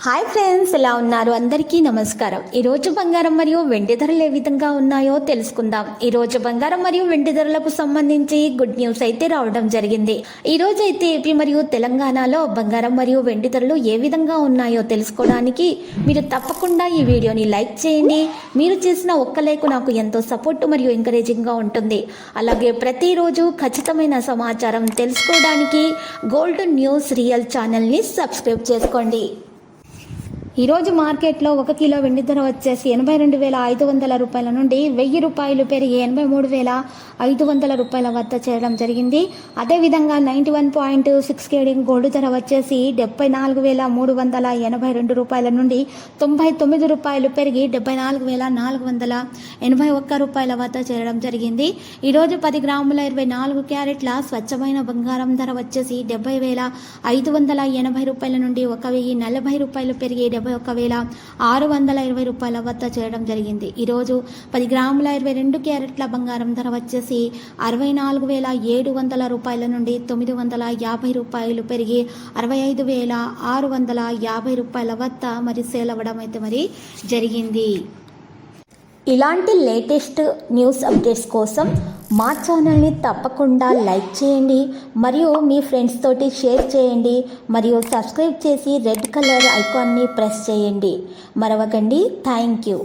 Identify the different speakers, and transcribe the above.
Speaker 1: Hi friends, ఎలా ఉన్నారు? అందరికీ నమస్కారం. ఈరోజు బంగారం మరియు వెండి ధరలు ఏ విధంగా ఉన్నాయో తెలుసుకుందాం. ఈరోజు బంగారం మరియు వెండి ధరలకు సంబంధించి గుడ్ న్యూస్ అయితే రావడం జరిగింది. ఈరోజు అయితే ఏపీ మరియు తెలంగాణలో బంగారం మరియు వెండి ధరలు ఏ విధంగా ఉన్నాయో తెలుసుకోవడానికి మీరు తప్పకుండా ఈ వీడియోని లైక్ చేయండి. మీరు చేసిన ఒక్క లైక్ నాకు ఎంతో సపోర్ట్ మరియు ఎంకరేజింగ్గా ఉంటుంది. అలాగే ప్రతిరోజు ఖచ్చితమైన సమాచారం తెలుసుకోవడానికి గోల్డ్ న్యూస్ రియల్ ఛానల్ని సబ్స్క్రైబ్ చేసుకోండి. ఈరోజు మార్కెట్లో 1 కిలో వెండి ధర వచ్చేసి 82,500 రూపాయల నుండి 1000 రూపాయలు పెరిగి 83,500 రూపాయల వద్ద చేరడం జరిగింది. అదేవిధంగా 91.6 కేడింగ్ గోల్డ్ ధర వచ్చేసి 74,382 రూపాయల నుండి 99 రూపాయలు పెరిగి 74,481 రూపాయల వద్ద చేరడం జరిగింది. ఈరోజు 10 గ్రాముల 24 క్యారెట్ల స్వచ్ఛమైన బంగారం ధర వచ్చేసి 70,580 రూపాయల నుండి 1,040 రూపాయలు పెరిగి 71,620 రూపాయల వద్ద చేయడం జరిగింది. ఈరోజు 10 గ్రాముల 22 క్యారెట్ల బంగారం ధర వచ్చేసి 64,700 రూపాయల నుండి 950 రూపాయలు పెరిగి 65,650 రూపాయల వద్ద సేల్ అవ్వడం అయితే జరిగింది. ఇలాంటి లేటెస్ట్ న్యూస్ అప్డేట్స్ కోసం మా ఛానల్ని తప్పకుండా లైక్ చేయండి మరియు మీ ఫ్రెండ్స్ తోటి షేర్ చేయండి మరియు సబ్స్క్రైబ్ చేసి రెడ్ కలర్ ఐకాన్ని ప్రెస్ చేయండి. మరవకండి. Thank you.